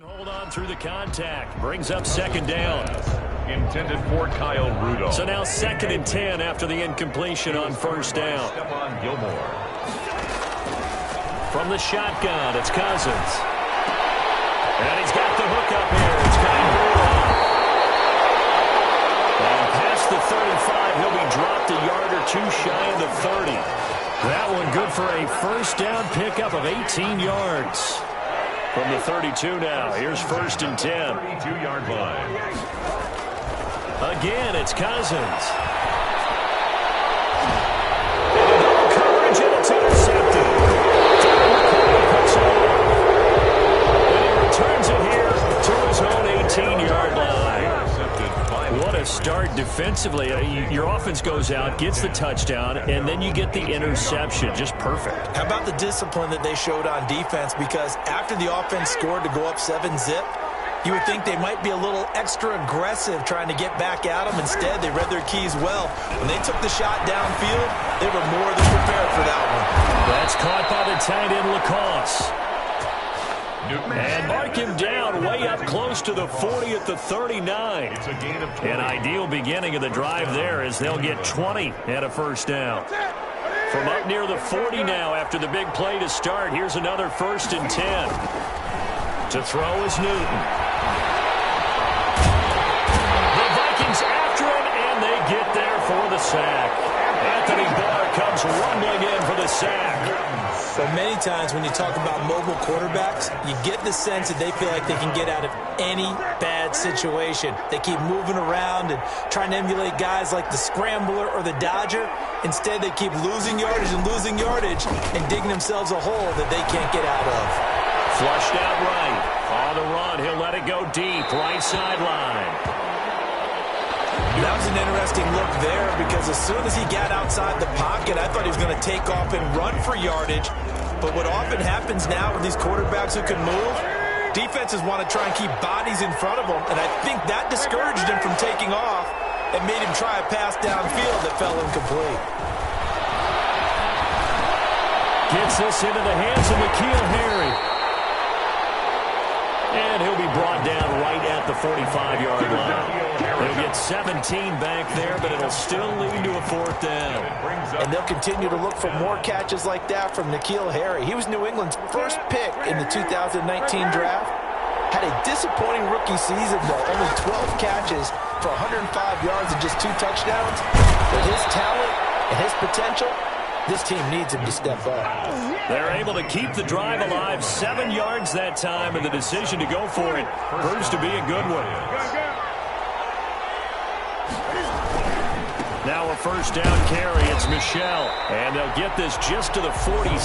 Hold on through the contact. Brings up second down. Intended for Kyle Rudolph. So now 2nd and 10 after the incompletion on first down. Gilmore. From the shotgun, it's Cousins. And he's got the hook up here. It's Kyle Rudolph. And past the 35, he'll be dropped a yard or two shy of the 30. That one good for a first down pickup of 18 yards. From the 32 now, here's 1st and 10. 32-yard line. Again, it's Cousins. Coverage, and it's intercepted. And he returns it here to his own 18-yard line. What a start defensively. Your offense goes out, gets the touchdown, and then you get the interception. Just perfect. How about the discipline that they showed on defense? Because after the offense scored to go up 7-zip, you would think they might be a little extra aggressive trying to get back at them. Instead, they read their keys well. When they took the shot downfield, they were more than prepared for that one. That's caught by the tight end, Lacoste. And mark him down way up close to the 40 at the 39. It's a gain of 20. An ideal beginning of the drive there as they'll get 20 and a first down. From up near the 40 now after the big play to start, here's another 1st and 10. To throw is Newton. The Vikings after him, and they get there for the sack. Anthony Barr comes rumbling in for the sack. So many times when you talk about mobile quarterbacks, you get the sense that they feel like they can get out of any bad situation. They keep moving around and trying to emulate guys like the Scrambler or the Dodger. Instead, they keep losing yardage and digging themselves a hole that they can't get out of. Flushed out right. On the run, he'll let it go deep. Right sideline. That was an interesting look there because as soon as he got outside the pocket, I thought he was going to take off and run for yardage. But what often happens now with these quarterbacks who can move, defenses want to try and keep bodies in front of them, and I think that discouraged him from taking off and made him try a pass downfield that fell incomplete. Gets this into the hands of N'Keal Harry. And he'll be brought down right at the 45-yard line. They'll get 17 back there, but it'll still lead to a 4th down. And they'll continue to look for more catches like that from N'Keal Harry. He was New England's first pick in the 2019 draft. Had a disappointing rookie season, though. Only 12 catches for 105 yards and just 2 touchdowns. With his talent and his potential, this team needs him to step up. They're able to keep the drive alive 7 yards that time, and the decision to go for it proves to be a good one. Now a first down carry. It's Michel. And they'll get this just to the 47.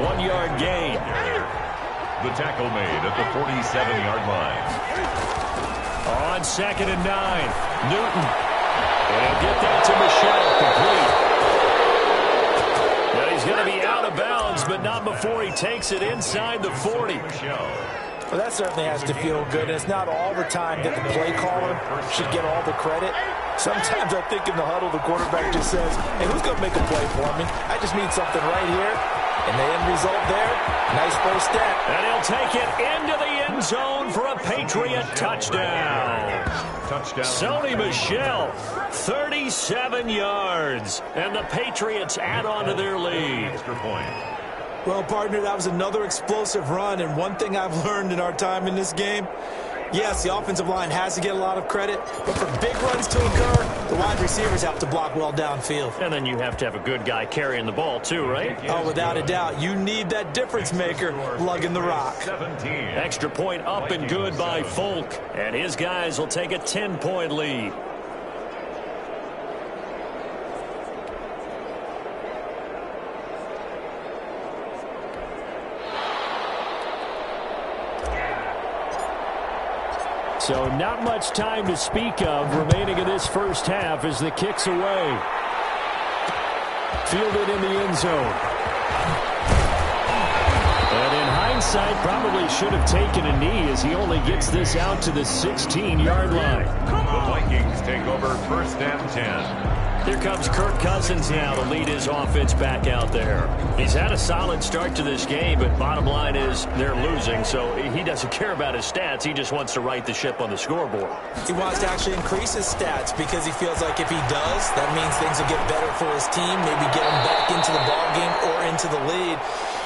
1-yard gain. The tackle made at the 47-yard line. On 2nd and 9. Newton. And he'll get that to Michel. Complete. He's going to be out of bounds, but not before he takes it inside the 40. Well, that certainly has to feel good. And it's not all the time that the play caller should get all the credit. Sometimes I think in the huddle, the quarterback just says, hey, who's going to make a play for me? I just need something right here. And the end result there, nice first step. And he'll take it into the end zone for a Patriot touchdown. Sony Michel, 37 yards. And the Patriots add on to their lead. Well, partner, that was another explosive run. And one thing I've learned in our time in this game, yes, the offensive line has to get a lot of credit, but for big runs to occur, the wide receivers have to block well downfield. And then you have to have a good guy carrying the ball too, right? Oh, without a doubt. You need that difference maker lugging the rock. 17. Extra point up and good by Folk. And his guys will take a 10-point lead. So not much time to speak of remaining in this first half as the kick's away. Fielded in the end zone. And in hindsight, probably should have taken a knee as he only gets this out to the 16-yard line. The Vikings take over 1st and 10. Here comes Kirk Cousins now to lead his offense back out there. He's had a solid start to this game, but bottom line is they're losing, so he doesn't care about his stats. He just wants to right the ship on the scoreboard. He wants to actually increase his stats because he feels like if he does, that means things will get better for his team, maybe get him back into the ballgame or into the lead.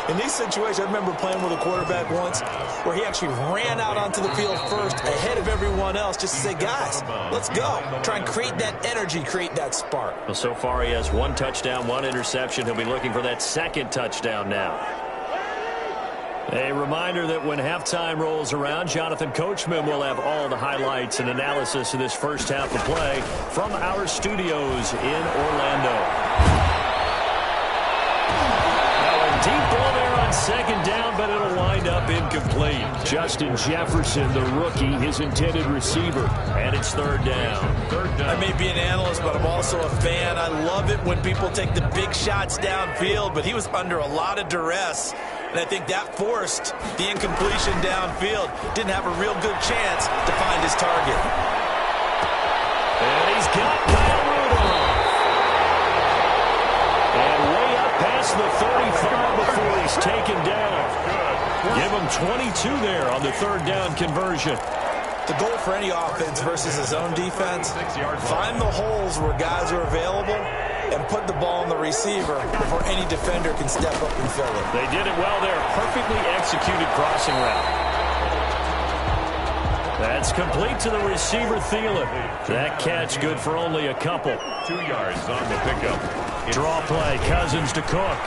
In these situations, I remember playing with a quarterback once where he actually ran out onto the field first ahead of everyone else just to say, guys, let's go. Try and create that energy, create that spark. Well, so far he has 1 touchdown, 1 interception. He'll be looking for that second touchdown now. A reminder that when halftime rolls around, Jonathan Coachman will have all the highlights and analysis of this first half of play from our studios in Orlando. Deep ball there on second down, but it'll wind up incomplete. Justin Jefferson, the rookie, his intended receiver, and it's third down. I may be an analyst, but I'm also a fan. I love it when people take the big shots downfield, but he was under a lot of duress, and I think that forced the incompletion downfield. Didn't have a real good chance to find his target. And he's got Kyle Rudolph. And way up past the 35 before he's taken down. Give him 22 there on the third down conversion. The goal for any offense versus his own defense, find the holes where guys are available and put the ball on the receiver before any defender can step up and fill it. They did it well there. Perfectly executed crossing route. That's complete to the receiver, Thielen. That catch good for only a couple. 2 yards on the pickup. Draw play, Cousins to Cook.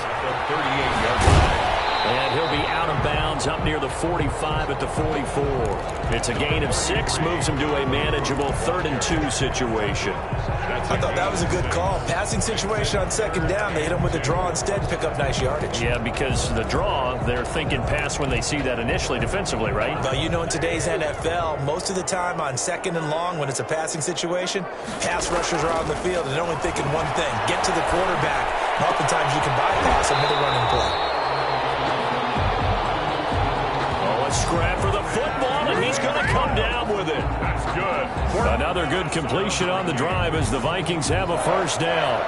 38-yard line. And he'll be out of bounds up near the 45 at the 44. It's a gain of 6, moves him to a manageable 3rd and 2 situation. I thought that was a good call. Passing situation on second down. They hit him with a draw instead, pick up nice yardage. Yeah, because the draw, they're thinking pass when they see that initially defensively, right? Well, you know, in today's NFL, most of the time on second and long when it's a passing situation, pass rushers are on the field and they're only thinking one thing, get to the quarterback. And oftentimes you can bypass him with a running play. Scrap for the football, and he's going to come down with it. That's good. Another good completion on the drive as the Vikings have a first down.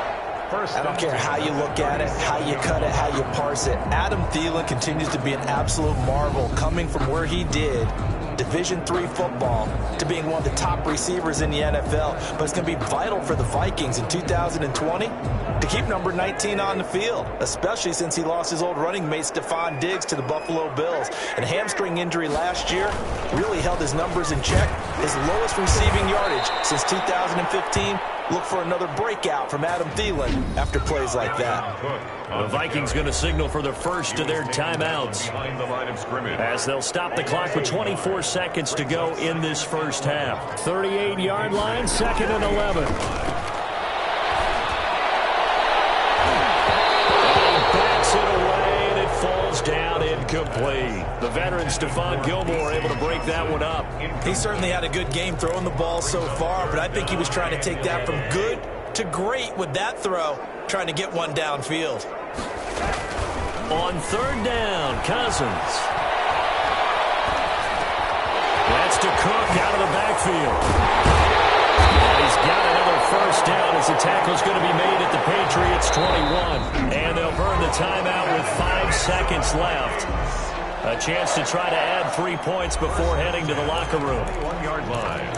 I don't care how you look at it, how you cut it, how you parse it. Adam Thielen continues to be an absolute marvel coming from where he did, Division III football, to being one of the top receivers in the NFL. But it's going to be vital for the Vikings in 2020 to keep number 19 on the field, especially since he lost his old running mate Stephon Diggs to the Buffalo Bills. And a hamstring injury last year really held his numbers in check. His lowest receiving yardage since 2015. Look for another breakout from Adam Thielen after plays like that. The Vikings going to signal for the first of their timeouts as they'll stop the clock with 24 seconds to go in this first half. 38-yard line, 2nd and 11. Down incomplete. The veteran Stephon Gilmore able to break that one up. He certainly had a good game throwing the ball so far, but I think he was trying to take that from good to great with that throw, trying to get one downfield. On 3rd down, Cousins. That's to Cook out of the backfield. And he's got another first down as the tackle's going to be made at the Patriots 21. And they'll burn the timeout with 5 seconds left. A chance to try to add 3 points before heading to the locker room. 1-yard line.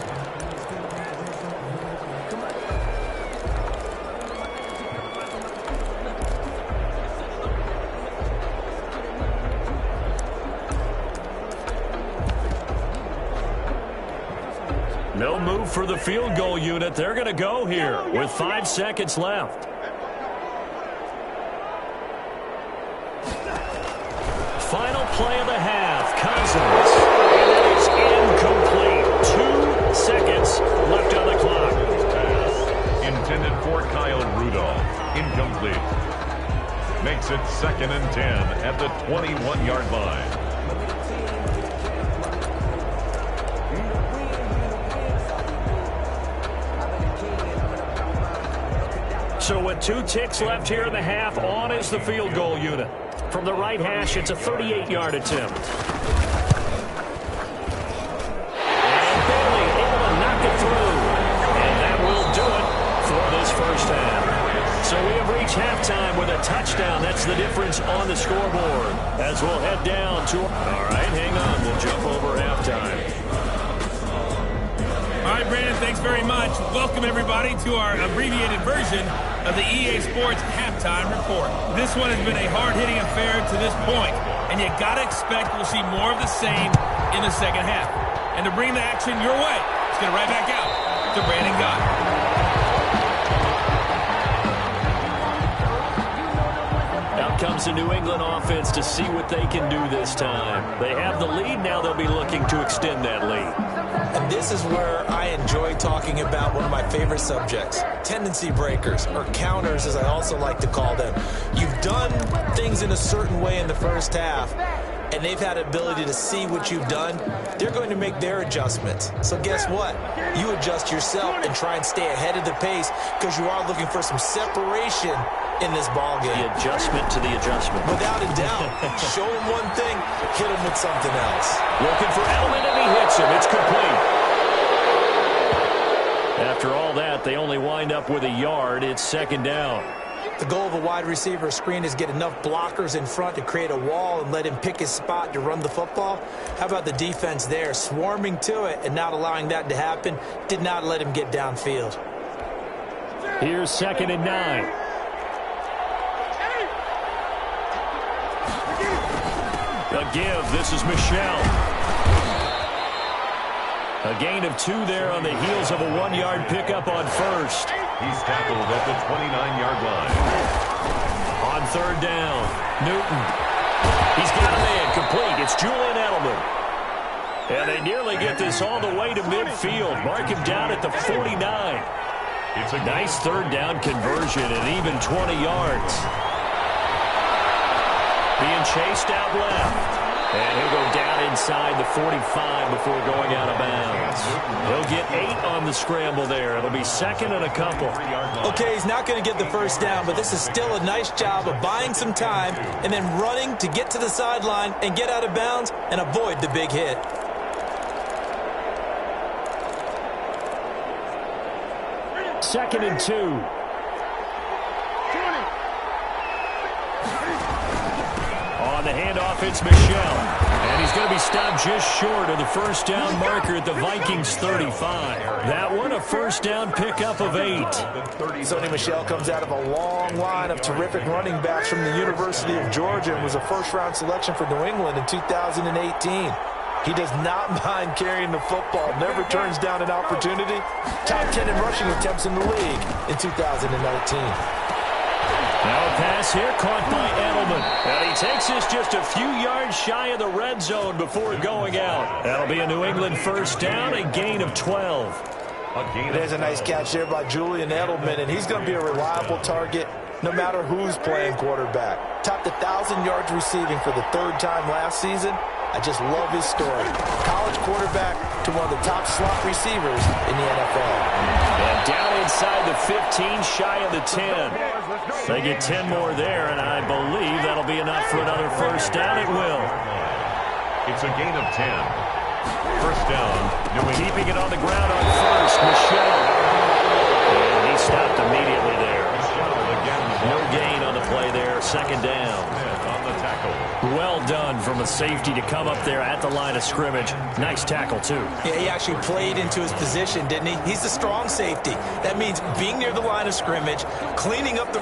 No move for the field goal unit. They're going to go here with 5 seconds left. Final play of the half. Cousins. And it is incomplete. 2 seconds left on the clock. Intended for Kyle Rudolph. Incomplete. Makes it 2nd and 10 at the 21-yard line. So with 2 ticks left here in the half, on is the field goal unit. From the right hash, it's a 38-yard attempt. And Bailey able to knock it through. And that will do it for this first half. halftime with a touchdown. That's the difference on the scoreboard. As we'll head down to... All right, hang on. We'll jump over halftime. All right, Brandon, thanks very much. Welcome, everybody, to our abbreviated version of the EA Sports Halftime Report. This one has been a hard-hitting affair to this point, and you got to expect we'll see more of the same in the second half. And to bring the action your way, let's get it right back out to Brandon Gott. Out comes the New England offense to see what they can do this time. They have the lead. Now they'll be looking to extend that lead. And this is where I enjoy talking about one of my favorite subjects, tendency breakers, or counters as I also like to call them. You've done things in a certain way in the first half, and they've had ability to see what you've done. They're going to make their adjustments. So guess what? You adjust yourself and try and stay ahead of the pace because you are looking for some separation in this ball game. The adjustment to the adjustment. Without a doubt. Show him one thing, hit him with something else. Looking for Edelman, and he hits him. It's complete. After all that, they only wind up with a yard. It's second down. The goal of a wide receiver screen is get enough blockers in front to create a wall and let him pick his spot to run the football. How about the defense there? Swarming to it and not allowing that to happen. Did not let him get downfield. Here's 2nd and 9. A give. This is Michel. A gain of 2 there on the heels of a 1-yard pickup on first. He's tackled at the 29-yard line. On 3rd down, Newton. He's got a man complete. It's Julian Edelman. And they nearly get this all the way to midfield. Mark him down at the 49. It's a nice 3rd down conversion and even 20 yards. Being chased out left. And he'll go down inside the 45 before going out of bounds. He'll get 8 on the scramble there. It'll be 2nd and a couple. Okay, he's not going to get the first down, but this is still a nice job of buying some time and then running to get to the sideline and get out of bounds and avoid the big hit. Second and 2. On the handoff, it's Michel. And he's going to be stopped just short of the first down marker at the Vikings 35. That one, a first down pickup of 8. Sony Michel comes out of a long line of terrific running backs from the University of Georgia and was a first-round selection for New England in 2018. He does not mind carrying the football, never turns down an opportunity. Top 10 in rushing attempts in the league in 2019. Now a pass here caught by Edelman. And he takes this just a few yards shy of the red zone before going out. That'll be a New England first down, a gain of 12. There's a nice catch there by Julian Edelman, and he's going to be a reliable target no matter who's playing quarterback. Topped 1,000 yards receiving for the 3rd time last season. I just love his story. College quarterback to one of the top slot receivers in the NFL. And down inside the 15, shy of the 10. They get 10 more there, and I believe that'll be enough for another first down. It will. It's a gain of 10. First down. Keeping it on the ground on first, Michel. And he stopped immediately there. No gain on the play there. Second down. On the tackle. Well done from a safety to come up there at the line of scrimmage. Nice tackle, too. Yeah, he actually played into his position, didn't he? He's the strong safety. That means being near the line of scrimmage, cleaning up the...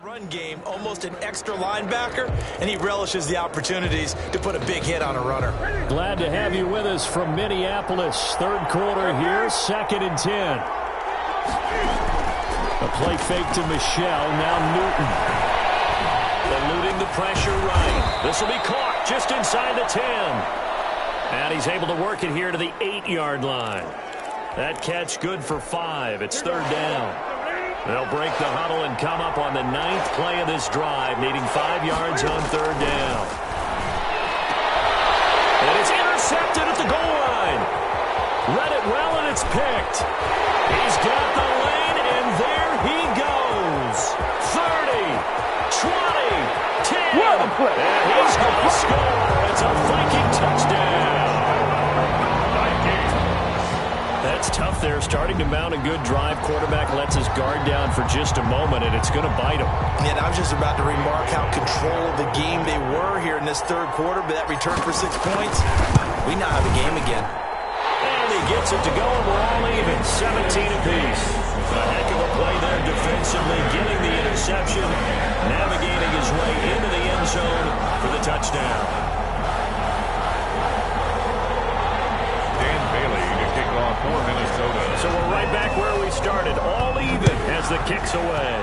Run game, almost an extra linebacker, and he relishes the opportunities to put a big hit on a runner. Glad to have you with us from Minneapolis. Third quarter here, 2nd and 10. A play fake to Michelle, now Newton. Eluding the pressure right. This will be caught just inside the 10. And he's able to work it here to the 8-yard line. That catch good for 5. It's 3rd down. They'll break the huddle and come up on the 9th play of this drive, needing 5 yards on 3rd down. And it's intercepted at the goal line. Read it well, and it's picked. He's got the lane, and there he goes. 30, 20, 10. And he's going to score. It's a Viking touchdown. That's tough there, starting to mount a good drive. Quarterback lets his guard down for just a moment, and it's going to bite him. And I was just about to remark how control of the game they were here in this third quarter, but that return for 6 points, we now have a game again. And he gets it to go, and we're all even, 17 apiece. A heck of a play there defensively, getting the interception, navigating his way into the end zone for the touchdown. For Minnesota. So we're right back where we started, all even as the kick's away.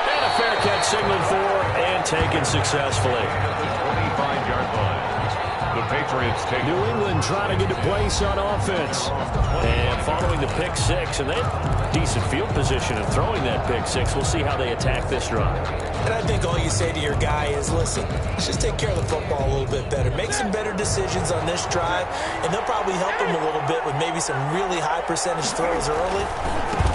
And a fair catch signaled for and taken successfully. At the 25-yard line. The Patriots take New England trying to get a place on offense. And following the pick 6, and they have decent field position in throwing that pick 6. We'll see how they attack this drive. And I think all you say to your guy is, listen, let's just take care of the football a little bit better. Make some better decisions on this drive, and they'll probably help him a little bit with maybe some really high percentage throws early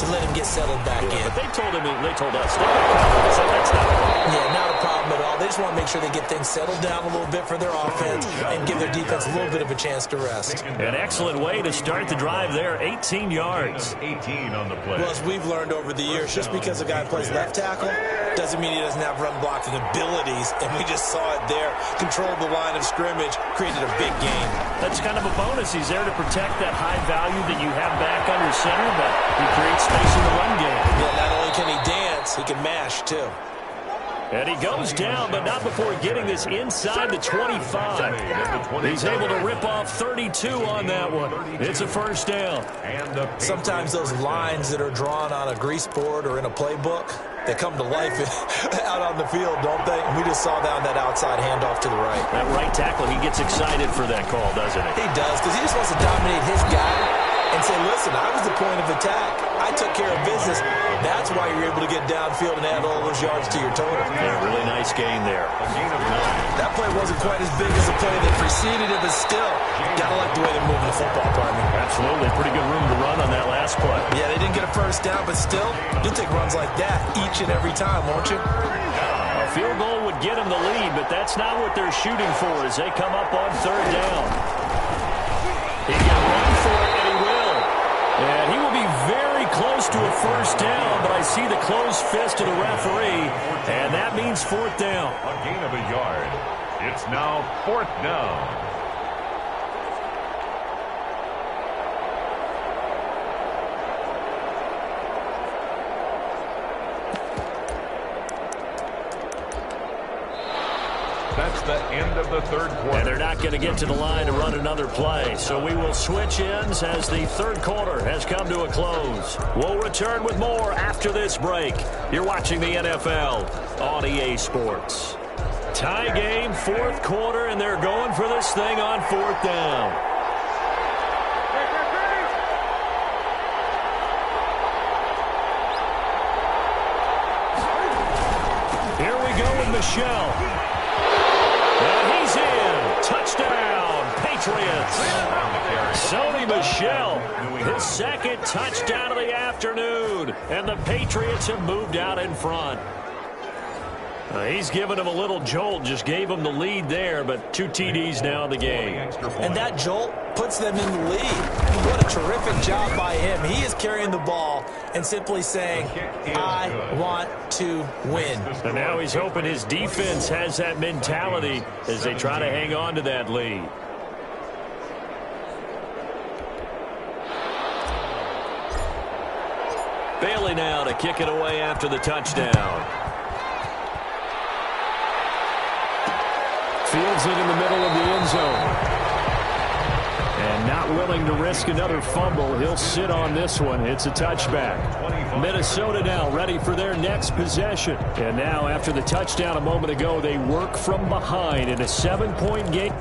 to let him get settled back in. But they told us, so that's not a problem. Yeah, not a problem at all. They just want to make sure they get things settled down a little bit for their offense and give their defense a little bit of a chance to rest. An excellent way to start the drive there, 18 yards. 18 on the play. Well, as we've learned over the years, just because a guy plays left tackle doesn't mean he doesn't have run blocking abilities, and we just saw it there. Controlled the line of scrimmage, created a big gain. That's kind of a bonus. He's there to protect that high value that you have back under center, but he creates space in the run game. Yeah, not only can he dance, he can mash, too. And he goes down, but not before getting this inside the 25. He's able to rip off 32 on that one. It's a first down. Sometimes those lines that are drawn on a grease board or in a playbook, they come to life out on the field, don't they? And we just saw that on that outside handoff to the right. That right tackle, he gets excited for that call, doesn't he? He does, because he just wants to dominate his guy and say, listen, I was the point of attack. I took care of business. That's why you're able to get downfield and add all those yards to your total. Yeah, really nice gain there. That play wasn't quite as big as the play that preceded it, but still, gotta like the way they're moving the football, partner. Absolutely. Pretty good room to run on that last play. Yeah, they didn't get a first down, but still, you'll take runs like that each and every time, won't you? A field goal would get them the lead, but that's not what they're shooting for as they come up on 3rd down. He can run for it, and he will. And he will be very close to a first down, but I see the closed fist of the referee, and that means 4th down. A gain of a yard. It's now 4th down. That's the end of the third quarter. And they're not going to get to the line to run another play. So we will switch ends as the third quarter has come to a close. We'll return with more after this break. You're watching the NFL on EA Sports. Tie game, 4th quarter, and they're going for this thing on 4th down. Here we go with Michelle. And he's in. Touchdown, Patriots. Sony Michel, his 2nd touchdown of the afternoon. And the Patriots have moved out in front. He's given him a little jolt, just gave him the lead there, but 2 TDs now in the game. And that jolt puts them in the lead. What a terrific job by him. He is carrying the ball and simply saying, I want to win. And now he's hoping his defense has that mentality as they try to hang on to that lead. Bailey now to kick it away after the touchdown. Fields it in the middle of the end zone. And not willing to risk another fumble. He'll sit on this one. It's a touchback. Minnesota now ready for their next possession. And now after the touchdown a moment ago, they work from behind in a 7-point game.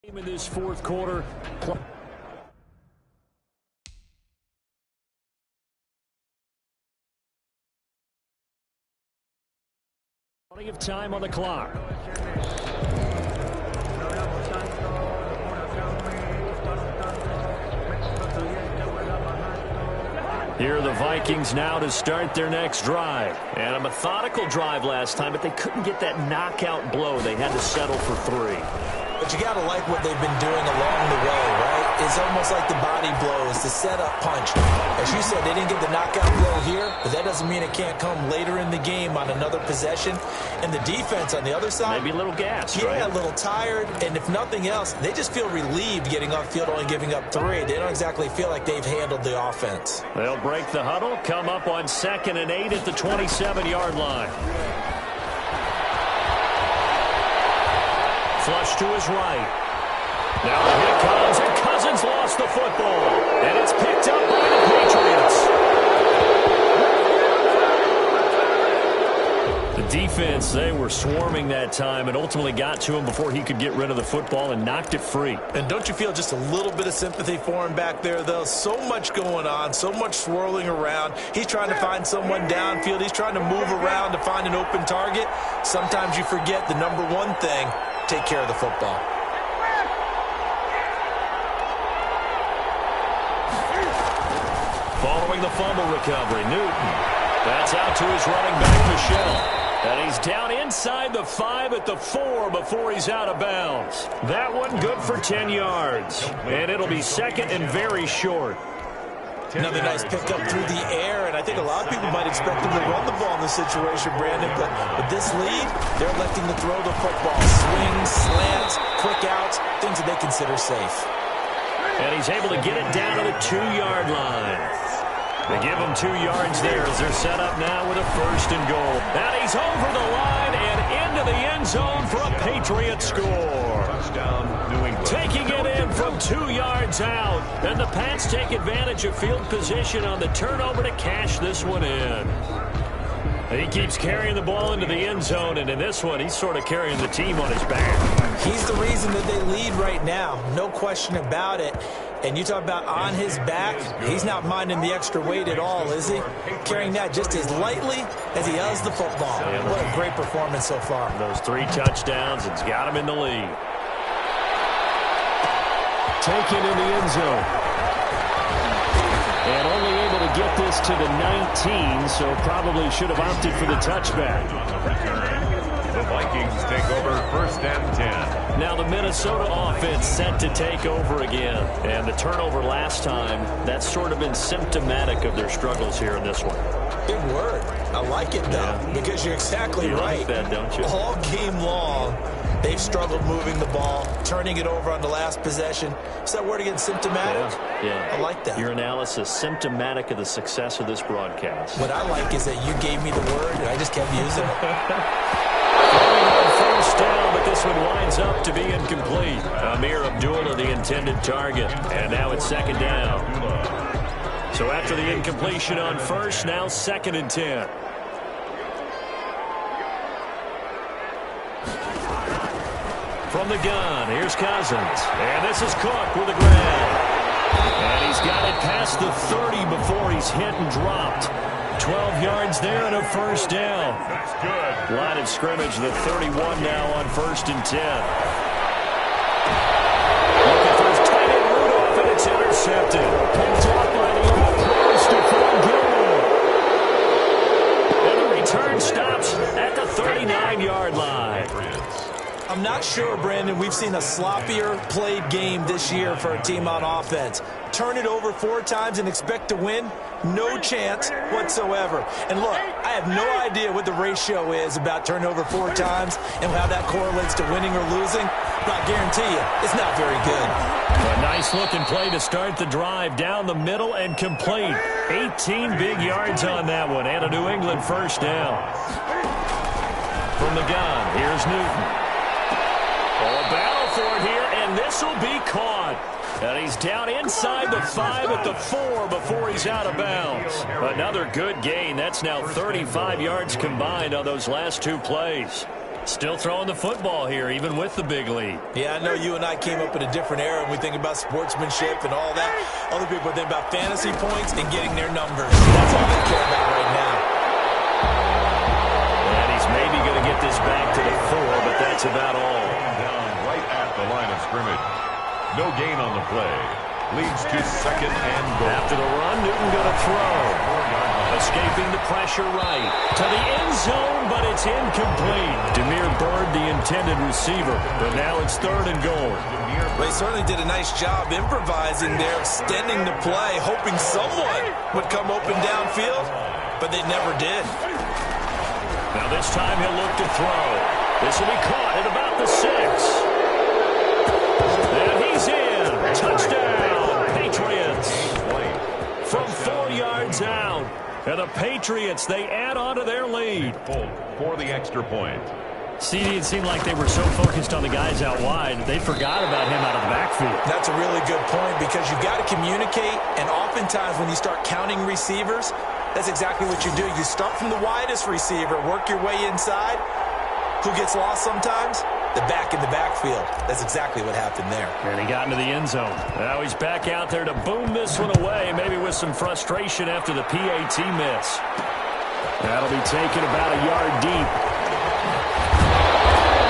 In this fourth quarter. Plenty of time on the clock. Here are the Vikings now to start their next drive. And a methodical drive last time, but they couldn't get that knockout blow. They had to settle for 3. But you got to like what they've been doing along the way, right? is almost like the body blow, is the setup punch. As you said, they didn't get the knockout blow here, but that doesn't mean it can't come later in the game on another possession. And the defense on the other side, maybe a little gassed, yeah, right? A little tired. And if nothing else, they just feel relieved getting off field, only giving up 3. They don't exactly feel like they've handled the offense. They'll break the huddle, come up on 2nd and 8 at the 27-yard line. Flush to his right. Now the hit comes, and Cousins lost the football. And it's picked up by the Patriots. The defense, they were swarming that time and ultimately got to him before he could get rid of the football and knocked it free. And don't you feel just a little bit of sympathy for him back there, though? So much going on, so much swirling around. He's trying to find someone downfield. He's trying to move around to find an open target. Sometimes you forget the number one thing, take care of the football. Following the fumble recovery, Newton. That's out to his running back, Michelle. And he's down inside the 5 at the 4 before he's out of bounds. That one good for 10 yards. And it'll be 2nd and very short. Another nice pickup through the air, and I think a lot of people might expect him to run the ball in this situation, Brandon, but with this lead, they're electing to throw the football. Swings, slants, quick outs, things that they consider safe. And he's able to get it down to the 2-yard line. They give him 2 yards there as they're set up now with a 1st and goal. And he's over the line and into the end zone for a Patriot score. Touchdown, New England. Taking it in from 2 yards out. And the Pats take advantage of field position on the turnover to cash this one in. He keeps carrying the ball into the end zone, and in this one, he's sort of carrying the team on his back. He's the reason that they lead right now, no question about it. And you talk about on his back, he's not minding the extra weight at all, is he? Carrying that just as lightly as he does the football. What a great performance so far. Those 3 touchdowns, it's got him in the lead. Taken in the end zone. And only able to get this to the 19, so probably should have opted for the touchback. The Vikings take over 1st and 10. Now the Minnesota offense set to take over again. And the turnover last time, that's sort of been symptomatic of their struggles here in this one. Good word. I like it, though, because you're exactly right. You like that, don't you? All game long, they've struggled moving the ball, turning it over on the last possession. Is that word again, symptomatic? Yeah. I like that. Your analysis, symptomatic of the success of this broadcast. What I like is that you gave me the word, and I just kept using it. First down, but this one winds up to be incomplete. Amir Abdullah, the intended target. And now it's 2nd down. So after the incompletion on 1st, now 2nd and 10. From the gun, here's Cousins. And this is Cook with a grab. And he's got it past the 30 before he's hit and dropped. 12 yards there and a 1st down. That's good. Line of scrimmage, the 31 now on 1st and 10. Looking for his tight end Rudolph, and it's intercepted. Picked up by the all-pro Stephon Gilmore. And the return stops at the 39-yard line. I'm not sure, Brandon, we've seen a sloppier played game this year for a team on offense. Turn it over 4 times and expect to win? No chance whatsoever. And look, I have no idea what the ratio is about turnover 4 times and how that correlates to winning or losing, but I guarantee you, it's not very good. A nice-looking play to start the drive down the middle and complete. 18 big yards on that one, and a New England 1st down. From the gun, here's Newton. A battle for it here, and this will be caught. And he's down inside the 5 at the 4 before he's out of bounds. Another good gain. That's now 35 yards combined on those last 2 plays. Still throwing the football here, even with the big lead. Yeah, I know you and I came up in a different era when we think about sportsmanship and all that. Other people think about fantasy points and getting their numbers. That's all they care about right now. And he's maybe going to get this back to the 4, but that's about all. Down right at the line of scrimmage. No gain on the play. Leads to 2nd and goal. After the run, Newton going to throw. Escaping the pressure right. To the end zone, but it's incomplete. Demir burned the intended receiver, but now it's 3rd and goal. Well, he certainly did a nice job improvising there, extending the play, hoping someone would come open downfield, but they never did. Now this time he'll look to throw. This will be caught at about the 6. And he's in. Touchdown, Patriots. From 4 yards out. And the Patriots, they add on to their lead. For the extra point. CD, it seemed like they were so focused on the guys out wide, they forgot about him out of the backfield. That's a really good point because you've got to communicate, and oftentimes when you start counting receivers, that's exactly what you do. You start from the widest receiver, work your way inside. Who gets lost sometimes? The back in the backfield. That's exactly what happened there. And he got into the end zone. Now he's back out there to boom this one away, maybe with some frustration after the PAT miss. That'll be taken about a yard deep.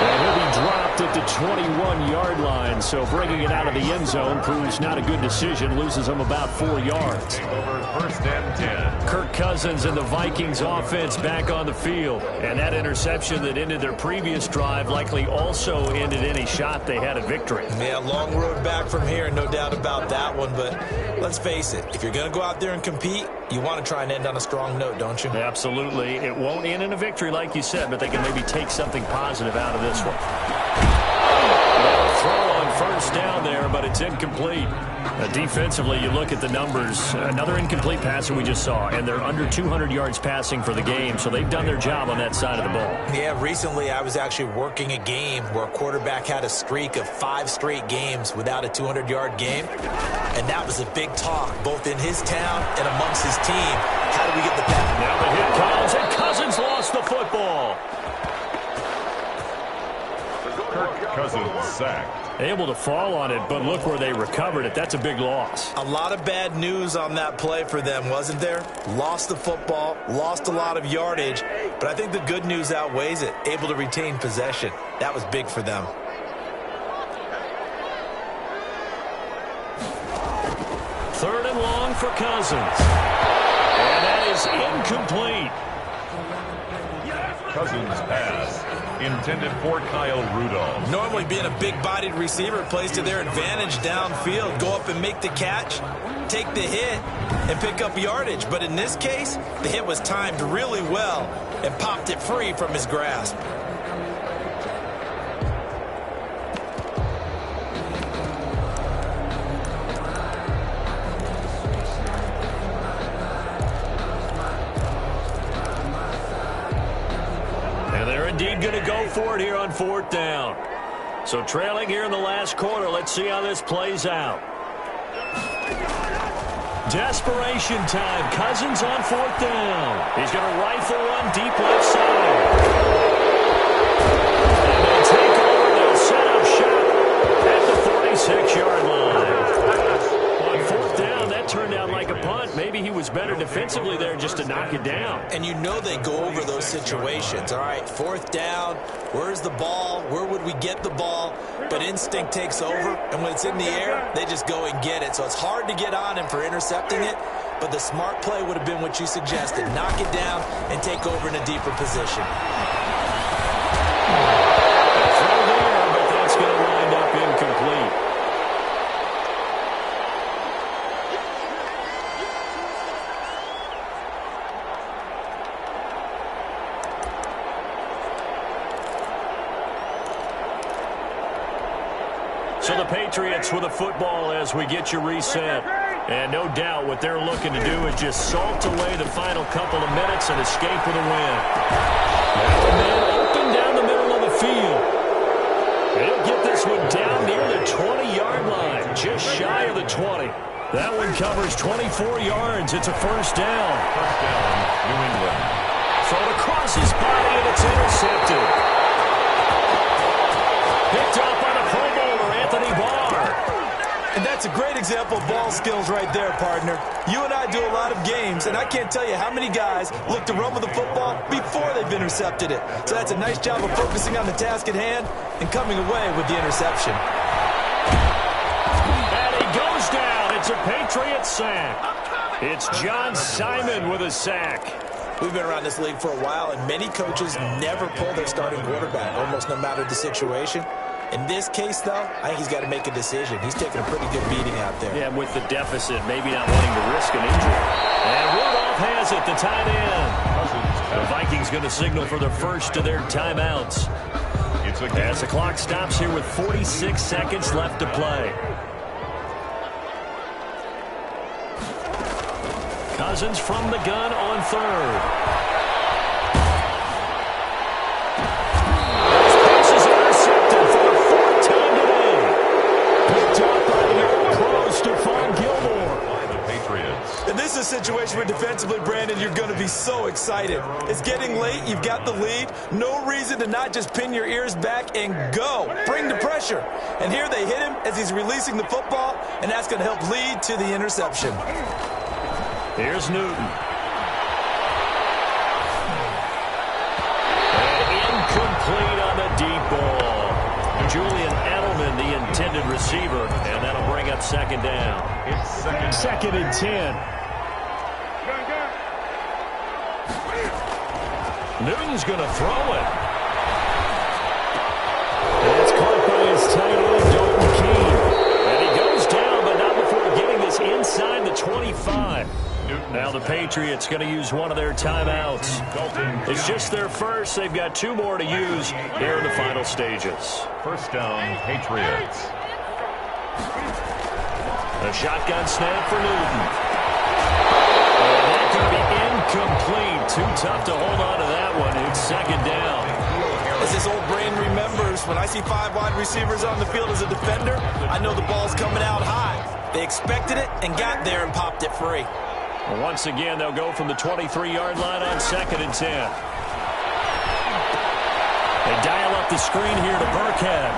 And he'll be dropped at the 21-yard line, so bringing it out of the end zone proves not a good decision, loses him about 4 yards. Over 1st and 10. Kirk Cousins and the Vikings offense back on the field. And that interception that ended their previous drive likely also ended any shot they had at victory. Yeah, long road back from here, no doubt about that one. But let's face it, if you're going to go out there and compete, you want to try and end on a strong note, don't you? Absolutely. It won't end in a victory like you said, but they can maybe take something positive out of this one. Throw on 1st down there, but it's incomplete. Defensively, you look at the numbers. Another incomplete passer we just saw, and they're under 200 yards passing for the game, so they've done their job on that side of the ball. Yeah, recently I was actually working a game where a quarterback had a streak of 5 straight games without a 200-yard game, and that was a big talk, both in his town and amongst his team. How do we get the pass? Now the hit comes, and Cousins lost the football. Kirk Cousins sacked. Able to fall on it, but look where they recovered it. That's a big loss. A lot of bad news on that play for them, wasn't there? Lost the football, lost a lot of yardage, but I think the good news outweighs it. Able to retain possession. That was big for them. Third and long for Cousins. And that is incomplete. Cousins pass. Intended for Kyle Rudolph. Normally being a big-bodied receiver plays to their advantage downfield. Go up and make the catch, take the hit, and pick up yardage. But in this case, the hit was timed really well and popped it free from his grasp. Indeed going to go for it here on 4th down. So trailing here in the last quarter. Let's see how this plays out. Desperation time. Cousins on 4th down. He's going to rifle one deep left side. And they'll take over. They'll set up shop at the 46-yard line. On 4th down, that turned out like a punt. Maybe he was better defensively there just to knock it down. And you know they go over those situations. All right, 4th down, where's the ball? Where would we get the ball? But instinct takes over, and when it's in the air, they just go and get it. So it's hard to get on him for intercepting it, but the smart play would have been what you suggested. Knock it down and take over in a deeper position. Throw there, but that's going to wind up incomplete. So the Patriots with a football as we get you reset. And no doubt what they're looking to do is just salt away the final couple of minutes and escape with a win. Now the man open down the middle of the field. He'll get this one down near the 20-yard line, just shy of the 20. That one covers 24 yards. It's a 1st down. 1st down, New England. Thrown across his body, and it's intercepted. Picked up by the Pro Bowler, Anthony Barr. And that's a great example of ball skills right there, partner. You and I do a lot of games, and I can't tell you how many guys look to run with the football before they've intercepted it. So that's a nice job of focusing on the task at hand and coming away with the interception. And he goes down. It's a Patriots sack. It's John Simon with a sack. We've been around this league for a while, and many coaches never pull their starting quarterback, almost no matter the situation. In this case, though, I think he's got to make a decision. He's taking a pretty good beating out there. Yeah, with the deficit, maybe not wanting to risk an injury. And Rudolph has it, the tight end. The Vikings going to signal for the first of their timeouts. As the clock stops here with 46 seconds left to play. Cousins from the gun on third. And this is a situation where defensively, Brandon, you're going to be so excited. It's getting late. You've got the lead. No reason to not just pin your ears back and go. Bring the pressure. And here they hit him as he's releasing the football, and that's going to help lead to the interception. Here's Newton. And incomplete on the deep ball. Julian Edelman, the intended receiver, and that'll bring up second down. It's second and 10. Newton's going to throw it. And it's caught by his tight end, Dalton Keene. And he goes down, but not before getting this inside the 25. Now the Patriots going to use one of their timeouts. It's just their first. They've got two more to use here in the final stages. First down, Patriots. A shotgun snap for Newton. And that's going to be incomplete. Too tough to hold on to that one. It's second down. As this old brain remembers, when I see 5 wide receivers on the field as a defender, I know the ball's coming out high. They expected it and got there and popped it free. Well, once again, they'll go from the 23-yard line on second and 10. They dial up the screen here to Burkhead.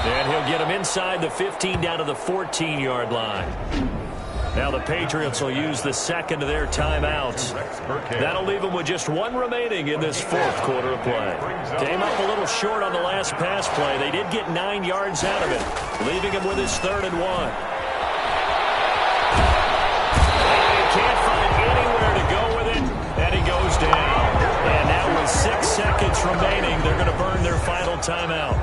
And he'll get him inside the 15 down to the 14-yard line. Now the Patriots will use the second of their timeouts. That'll leave them with just one remaining in this fourth quarter of play. Came up a little short on the last pass play. They did get 9 yards out of it, leaving him with his 3rd and 1. Can't find anywhere to go with it, and he goes down. And now with 6 seconds remaining, they're going to burn their final timeout.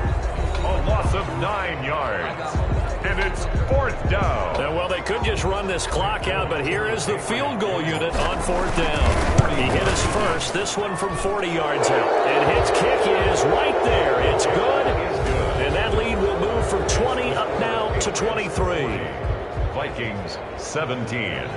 A loss of 9 yards. And it's 4th down. Well, they could just run this clock out, but here is the field goal unit on 4th down. He hit his first, this one from 40 yards out. And his kick is right there. It's good. And that lead will move from 20 up now to 23. Vikings 17.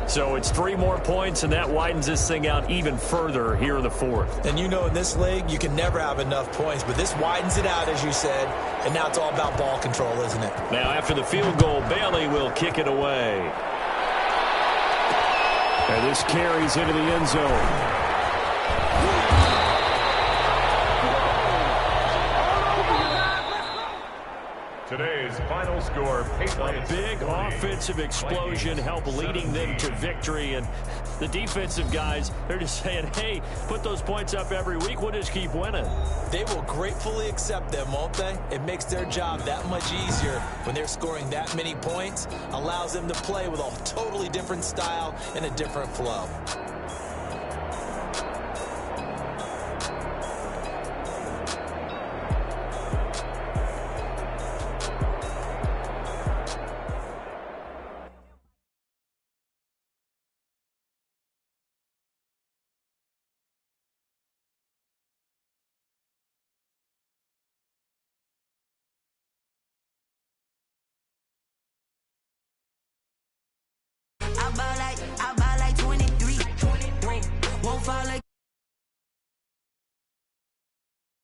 So it's 3 more points, and that widens this thing out even further here in the fourth. And you know in this league, you can never have enough points, but this widens it out, as you said, and now it's all about ball control, isn't it? Now after the field goal, Bailey will kick it away. And this carries into the end zone. Today's final score, Patriots. A big offensive explosion help leading them to victory. And the defensive guys, they're just saying, hey, put those points up every week. We'll just keep winning. They will gratefully accept them, won't they? It makes their job that much easier when they're scoring that many points. Allows them to play with a totally different style and a different flow.